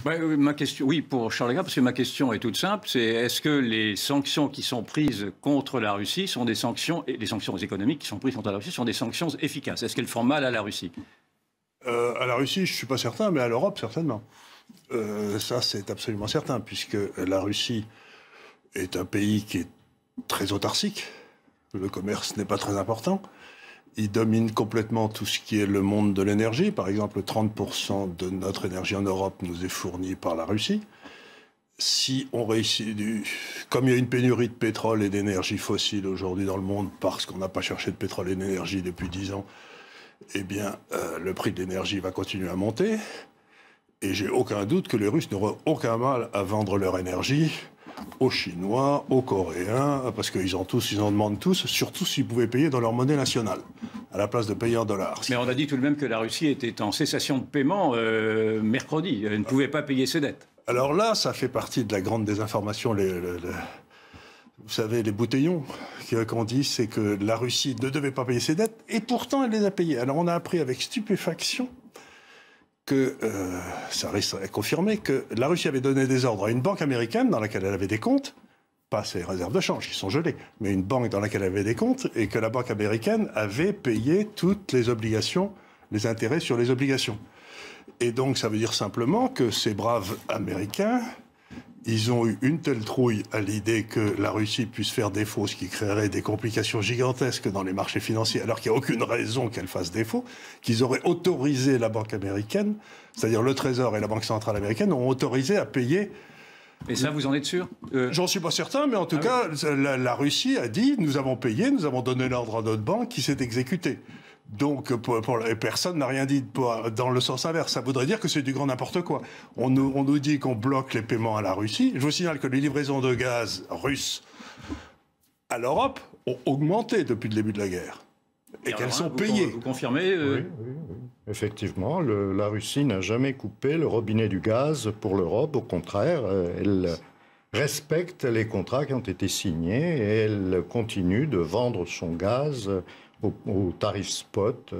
Ouais, ma question, oui, pour Charles Gave, parce que ma question est toute simple, c'est est-ce que les sanctions qui sont prises contre la Russie sont des sanctions, et les sanctions économiques qui sont prises contre la Russie sont des sanctions efficaces? Est-ce qu'elles font mal à la Russie? À la Russie, je ne suis pas certain, mais à l'Europe, certainement. Ça, c'est absolument certain, puisque la Russie est un pays qui est très autarcique. Le commerce n'est pas très important. Il domine complètement tout ce qui est le monde de l'énergie. Par exemple, 30% de notre énergie en Europe nous est fournie par la Russie. Si on réussit, comme il y a une pénurie de pétrole et d'énergie fossile aujourd'hui dans le monde, parce qu'on n'a pas cherché de pétrole et d'énergie depuis 10 ans, eh bien, le prix de l'énergie va continuer à monter. Et j'ai aucun doute que les Russes n'auront aucun mal à vendre leur énergie aux Chinois, aux Coréens, parce qu'ils en demandent tous, surtout s'ils pouvaient payer dans leur monnaie nationale, à la place de payer en dollars. Mais on a dit tout de même que la Russie était en cessation de paiement mercredi. Elle ne pouvait pas payer ses dettes. Alors là, ça fait partie de la grande désinformation. Vous savez, les bouteillons qu'on dit, c'est que la Russie ne devait pas payer ses dettes, et pourtant elle les a payées. Alors on a appris avec stupéfaction que, ça risque d'être confirmé, que la Russie avait donné des ordres à une banque américaine dans laquelle elle avait des comptes, pas ses réserves de change, qui sont gelées, mais une banque dans laquelle elle avait des comptes, et que la banque américaine avait payé toutes les obligations, les intérêts sur les obligations. Et donc ça veut dire simplement que ces braves Américains, ils ont eu une telle trouille à l'idée que la Russie puisse faire défaut, ce qui créerait des complications gigantesques dans les marchés financiers, alors qu'il n'y a aucune raison qu'elle fasse défaut, qu'ils auraient autorisé la banque américaine, c'est-à-dire le Trésor et la Banque centrale américaine, ont autorisé à payer. Et ça, vous en êtes sûr? J'en suis pas certain, mais en tout cas, la Russie a dit, nous avons payé, nous avons donné l'ordre à notre banque qui s'est exécutée. Donc, personne n'a rien dit dans le sens inverse. Ça voudrait dire que c'est du grand n'importe quoi. On nous dit qu'on bloque les paiements à la Russie. Je vous signale que les livraisons de gaz russes à l'Europe ont augmenté depuis le début de la guerre. Et qu'elles sont payées. Vous confirmez oui. Effectivement, la Russie n'a jamais coupé le robinet du gaz pour l'Europe. Au contraire, elle respecte les contrats qui ont été signés et elle continue de vendre son gaz au tarif spot.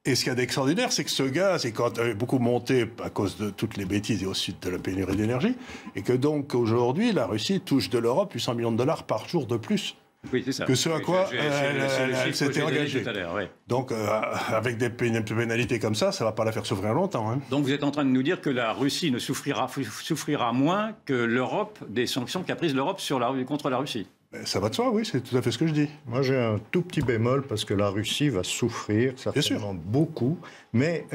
Et ce qu'il y a d'extraordinaire, c'est que ce gaz est beaucoup monté à cause de toutes les bêtises et aussi de la pénurie d'énergie, et que donc aujourd'hui, la Russie touche de l'Europe 800 millions de dollars par jour de plus. Oui, c'est ça. Que ce à quoi elle s'était engagée. Oui. Donc, avec des pénalités comme ça ne va pas la faire souffrir longtemps. Hein. Donc, vous êtes en train de nous dire que la Russie ne souffrira moins que l'Europe des sanctions qu'a prises l'Europe contre la Russie. Ça va de soi, oui, c'est tout à fait ce que je dis. Moi, j'ai un tout petit bémol parce que la Russie va souffrir, certainement beaucoup. Mais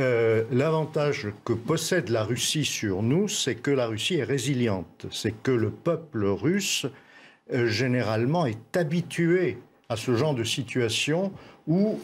l'avantage que possède la Russie sur nous, c'est que la Russie est résiliente. C'est que le peuple russe, généralement, est habitué à ce genre de situation où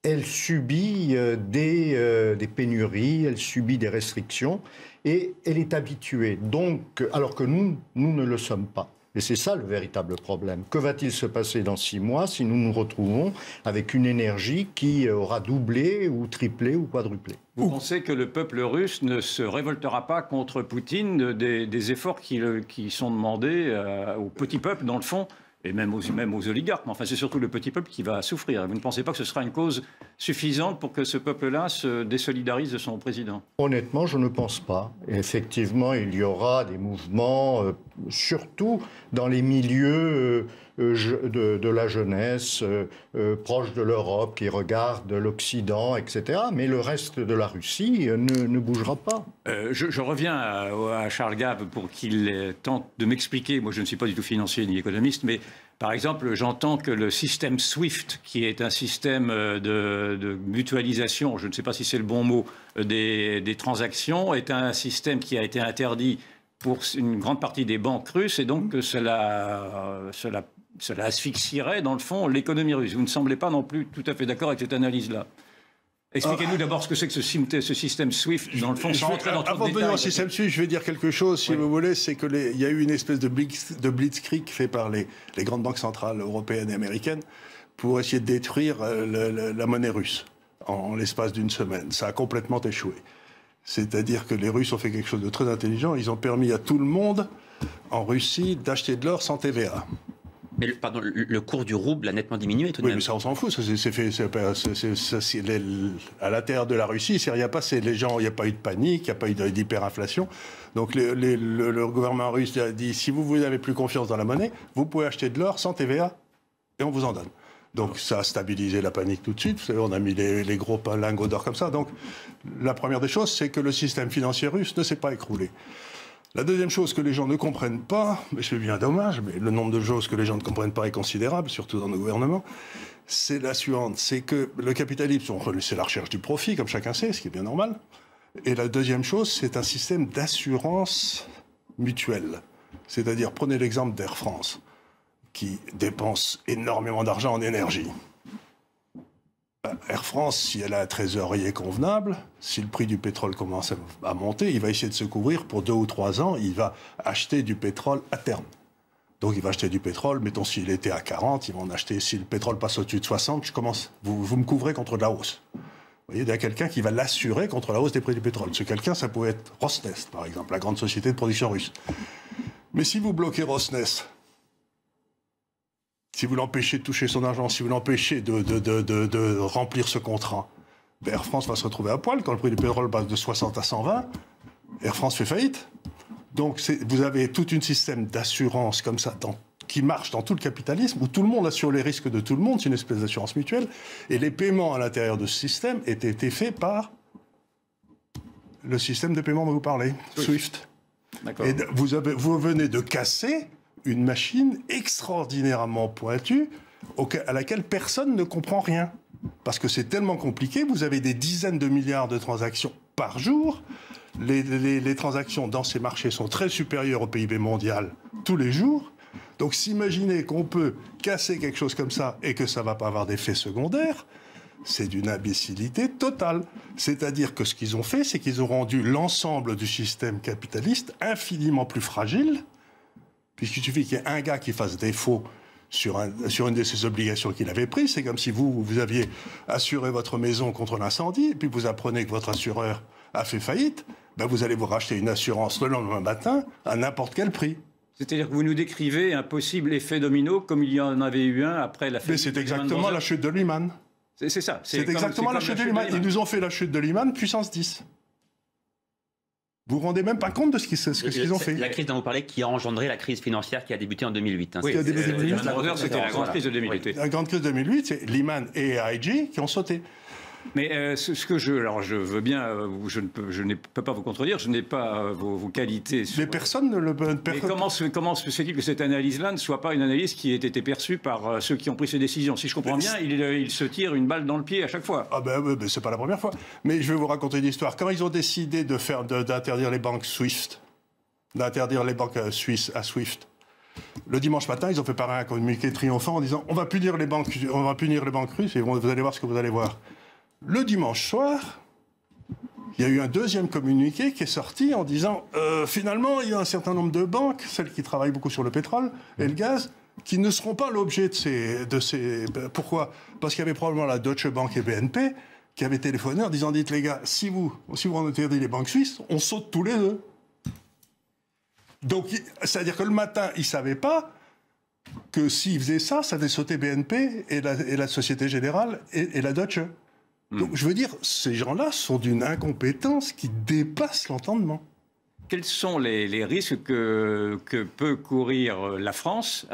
elle subit des pénuries, elle subit des restrictions, et elle est habituée. Donc, alors que nous ne le sommes pas. Et c'est ça le véritable problème. Que va-t-il se passer dans 6 mois si nous nous retrouvons avec une énergie qui aura doublé ou triplé ou quadruplé? Vous pensez que le peuple russe ne se révoltera pas contre Poutine des efforts qui sont demandés au petit peuple, dans le fond, et même aux oligarques? Mais enfin, c'est surtout le petit peuple qui va souffrir. Vous ne pensez pas que ce sera une cause suffisante pour que ce peuple-là se désolidarise de son président? Honnêtement, je ne pense pas. Effectivement, il y aura des mouvements, surtout dans les milieux de la jeunesse, proche de l'Europe, qui regarde l'Occident, etc. Mais le reste de la Russie ne bougera pas. Je reviens à Charles Gave pour qu'il tente de m'expliquer. Moi, je ne suis pas du tout financier ni économiste, mais par exemple, j'entends que le système SWIFT, qui est un système de mutualisation, je ne sais pas si c'est le bon mot, des transactions, est un système qui a été interdit pour une grande partie des banques russes, et donc que cela asphyxierait, dans le fond, l'économie russe. Vous ne semblez pas non plus tout à fait d'accord avec cette analyse-là. Expliquez-nous d'abord ce que c'est que ce système SWIFT, dans le fond, sans rentrer dans trop de détails. Avant de venir au système SWIFT, je vais dire quelque chose, si vous voulez, c'est qu'il y a eu une espèce de blitzkrieg fait par les grandes banques centrales européennes et américaines pour essayer de détruire la monnaie russe en l'espace d'une semaine. Ça a complètement échoué. C'est-à-dire que les Russes ont fait quelque chose de très intelligent. Ils ont permis à tout le monde en Russie d'acheter de l'or sans TVA. Mais le cours du rouble a nettement diminué tout de même. Oui, mais ça, on s'en fout. À l'intérieur de la Russie, il s'est rien passé. Les gens, il n'y a pas eu de panique, il n'y a pas eu d'hyperinflation. Donc le gouvernement russe a dit, si vous n'avez plus confiance dans la monnaie, vous pouvez acheter de l'or sans TVA et on vous en donne. Donc ça a stabilisé la panique tout de suite. Vous savez, on a mis les gros lingots d'or comme ça. Donc la première des choses, c'est que le système financier russe ne s'est pas écroulé. La deuxième chose que les gens ne comprennent pas, mais c'est bien dommage, mais le nombre de choses que les gens ne comprennent pas est considérable, surtout dans nos gouvernements, c'est la suivante, c'est que le capitalisme, c'est la recherche du profit, comme chacun sait, ce qui est bien normal. Et la deuxième chose, c'est un système d'assurance mutuelle. C'est-à-dire, prenez l'exemple d'Air France, qui dépense énormément d'argent en énergie. Air France, si elle a un trésorier convenable, si le prix du pétrole commence à monter, il va essayer de se couvrir pour 2 ou 3 ans, il va acheter du pétrole à terme. Donc il va acheter du pétrole, mettons s'il était à 40, il va en acheter, si le pétrole passe au-dessus de 60, vous me couvrez contre de la hausse. Vous voyez, il y a quelqu'un qui va l'assurer contre la hausse des prix du pétrole. Ce quelqu'un, ça pouvait être Rosneft, par exemple, la grande société de production russe. Mais si vous bloquez Rosneft, si vous l'empêchez de toucher son argent, si vous l'empêchez de remplir ce contrat, ben Air France va se retrouver à poil. Quand le prix du pétrole passe de 60 à 120, Air France fait faillite. Donc vous avez tout un système d'assurance comme ça qui marche dans tout le capitalisme, où tout le monde assure les risques de tout le monde, c'est une espèce d'assurance mutuelle, et les paiements à l'intérieur de ce système étaient faits par le système de paiement dont vous parlez, SWIFT. Et vous venez de casser une machine extraordinairement pointue à laquelle personne ne comprend rien. Parce que c'est tellement compliqué, vous avez des dizaines de milliards de transactions par jour. Les transactions dans ces marchés sont très supérieures au PIB mondial tous les jours. Donc s'imaginer qu'on peut casser quelque chose comme ça et que ça ne va pas avoir d'effet secondaire, c'est d'une imbécilité totale. C'est-à-dire que ce qu'ils ont fait, c'est qu'ils ont rendu l'ensemble du système capitaliste infiniment plus fragile, puisqu'il suffit qu'il y ait un gars qui fasse défaut sur une de ses obligations qu'il avait prises. C'est comme si vous aviez assuré votre maison contre l'incendie, et puis vous apprenez que votre assureur a fait faillite, ben vous allez vous racheter une assurance le lendemain matin à n'importe quel prix. C'est-à-dire que vous nous décrivez un possible effet domino, comme il y en avait eu un après la faillite. Mais c'est exactement la chute de Lehman. C'est ça. C'est exactement la chute de Lehman. Ils nous ont fait la chute de Lehman puissance 10. Vous ne vous rendez même pas compte de ce qu'ils ont fait. La crise dont vous parlez qui a engendré la crise financière qui a débuté en 2008. Hein. Oui, c'était la grande crise de 2008. Oui. La grande crise de 2008, c'est Lehman et AIG qui ont sauté. Mais je veux bien, je ne peux pas vous contredire, je n'ai pas vos qualités. Mais personne ne le peut. Mais comment se fait-il que cette analyse-là ne soit pas une analyse qui ait été perçue par ceux qui ont pris ces décisions? Si je comprends bien, ils se tirent une balle dans le pied à chaque fois. Ah ben c'est pas la première fois. Mais je vais vous raconter une histoire. Quand ils ont décidé d'interdire les banques SWIFT, d'interdire les banques suisses à SWIFT, le dimanche matin, ils ont fait pareil un communiqué triomphant en disant on va punir les banques russes et vous allez voir ce que vous allez voir. Le dimanche soir, il y a eu un deuxième communiqué qui est sorti en disant finalement, il y a un certain nombre de banques, celles qui travaillent beaucoup sur le pétrole et le gaz, qui ne seront pas l'objet de ces... Pourquoi? Parce qu'il y avait probablement la Deutsche Bank et BNP qui avaient téléphoné en disant dites les gars, si vous interdisez les banques suisses, on saute tous les deux. Donc, c'est-à-dire que le matin, ils ne savaient pas que s'ils faisaient ça, ça allait sauter BNP et la Société Générale et la Deutsche. Donc, je veux dire, ces gens-là sont d'une incompétence qui dépasse l'entendement. Quels sont les risques que peut courir la France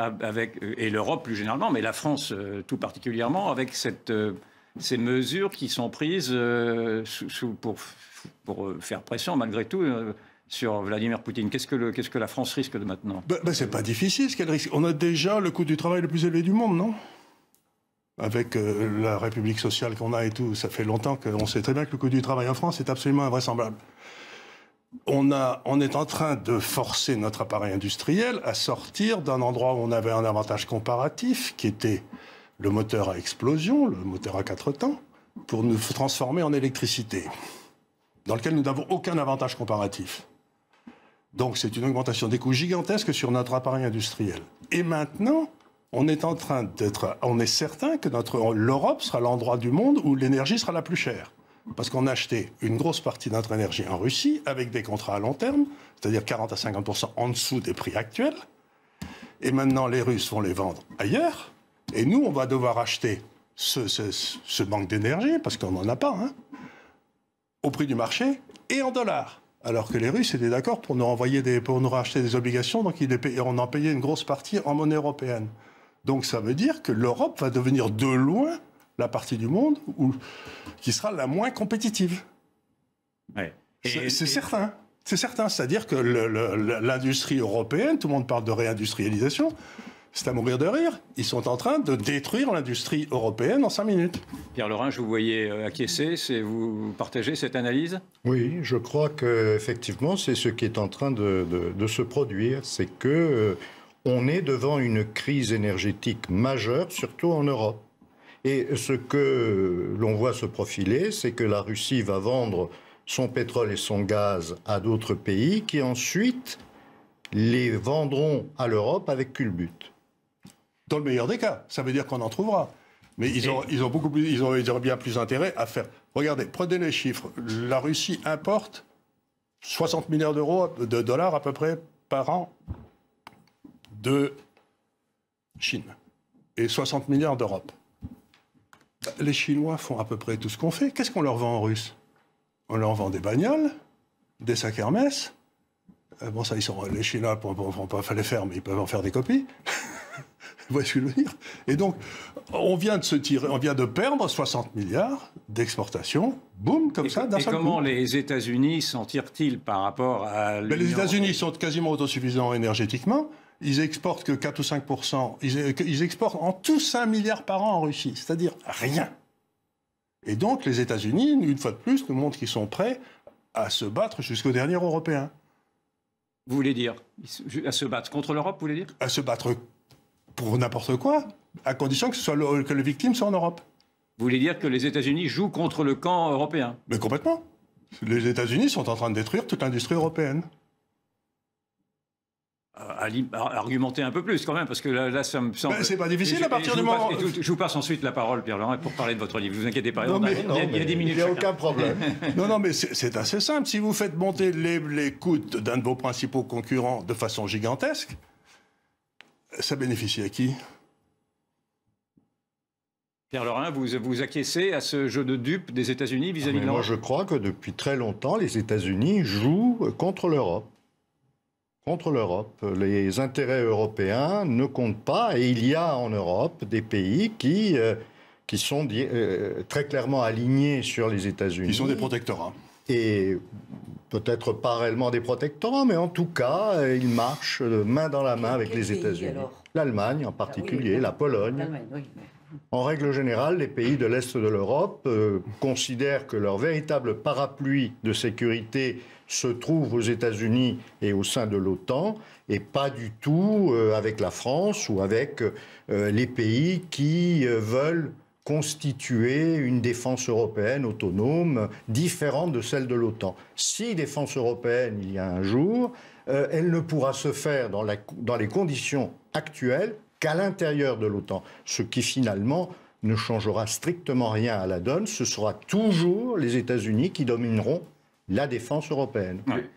et l'Europe plus généralement, mais la France tout particulièrement, avec ces mesures qui sont prises pour faire pression, malgré tout, sur Vladimir Poutine? Qu'est-ce que la France risque de maintenant? C'est pas difficile ce qu'elle risque. On a déjà le coût du travail le plus élevé du monde, non? Avec la République sociale qu'on a et tout, ça fait longtemps qu'on sait très bien que le coût du travail en France est absolument invraisemblable. On est en train de forcer notre appareil industriel à sortir d'un endroit où on avait un avantage comparatif, qui était le moteur à explosion, le moteur à 4 temps, pour nous transformer en électricité, dans lequel nous n'avons aucun avantage comparatif. Donc c'est une augmentation des coûts gigantesques sur notre appareil industriel. Et maintenant, on est certain que l'Europe sera l'endroit du monde où l'énergie sera la plus chère. Parce qu'on a acheté une grosse partie de notre énergie en Russie avec des contrats à long terme, c'est-à-dire 40 à 50% en dessous des prix actuels. Et maintenant, les Russes vont les vendre ailleurs. Et nous, on va devoir acheter ce manque d'énergie, parce qu'on n'en a pas, hein, au prix du marché et en dollars. Alors que les Russes étaient d'accord pour nous racheter des obligations, donc on en payait une grosse partie en monnaie européenne. Donc ça veut dire que l'Europe va devenir de loin la partie du monde qui sera la moins compétitive. Ouais. C'est certain. C'est certain. C'est-à-dire que l'industrie européenne, tout le monde parle de réindustrialisation, c'est à mourir de rire. Ils sont en train de détruire l'industrie européenne en 5 minutes. Pierre Lerin, je vous voyais acquiescer. Vous partagez cette analyse ? Oui, je crois qu'effectivement, c'est ce qui est en train de se produire. C'est que on est devant une crise énergétique majeure, surtout en Europe. Et ce que l'on voit se profiler, c'est que la Russie va vendre son pétrole et son gaz à d'autres pays qui ensuite les vendront à l'Europe avec culbute. Dans le meilleur des cas, ça veut dire qu'on en trouvera. Mais ils auraient bien plus intérêt à faire. Regardez, prenez les chiffres. La Russie importe 60 milliards de dollars à peu près par an de Chine et 60 milliards d'Europe. Les Chinois font à peu près tout ce qu'on fait. Qu'est-ce qu'on leur vend en russe? On leur vend des bagnoles, des sacs Hermès. Bon, ça, les Chinois ne vont pas les faire, mais ils peuvent en faire des copies. Vous voyez ce que je veux dire? Et donc, on vient de perdre 60 milliards d'exportation, boum, comme ça, d'un seul coup. Et comment les États-Unis s'en tirent-ils par rapport à l'Union Les États-Unis européenne sont quasiment autosuffisants énergétiquement. Ils exportent que 4 ou 5%. Ils exportent en tout 5 milliards par an en Russie, c'est-à-dire rien. Et donc, les États-Unis, une fois de plus, nous montrent qu'ils sont prêts à se battre jusqu'au dernier Européen. Vous voulez dire à se battre contre l'Europe, vous voulez dire? À se battre pour n'importe quoi, à condition que les victimes soient en Europe. Vous voulez dire que les États-Unis jouent contre le camp européen? Mais complètement. Les États-Unis sont en train de détruire toute l'industrie européenne. Argumenter un peu plus quand même, parce que là ça me semble... c'est pas difficile à partir du moment... Je vous passe ensuite la parole, Pierre Lerin, pour parler de votre livre. Ne vous inquiétez pas, il y a 10 minutes. Il n'y a aucun problème. Non, mais c'est assez simple. Si vous faites monter les coûts d'un de vos principaux concurrents de façon gigantesque, ça bénéficie à qui? Pierre Lerin, vous acquiescez à ce jeu de dupes des États-Unis vis-à-vis de l'Europe? Moi, je crois que depuis très longtemps, les États-Unis jouent contre l'Europe. Contre l'Europe. Les intérêts européens ne comptent pas, et il y a en Europe des pays qui sont très clairement alignés sur les États-Unis. Ils sont des protectorats. Et peut-être pas réellement des protectorats, mais en tout cas, ils marchent main dans la main avec les États-Unis. L'Allemagne en particulier, la Pologne. En règle générale, les pays de l'Est de l'Europe considèrent que leur véritable parapluie de sécurité se trouve aux États-Unis et au sein de l'OTAN, et pas du tout avec la France ou avec les pays qui veulent constituer une défense européenne autonome, différente de celle de l'OTAN. Si défense européenne il y a un jour, elle ne pourra se faire dans les conditions actuelles qu'à l'intérieur de l'OTAN, ce qui finalement ne changera strictement rien à la donne. Ce sera toujours les États-Unis qui domineront la défense européenne. Ouais.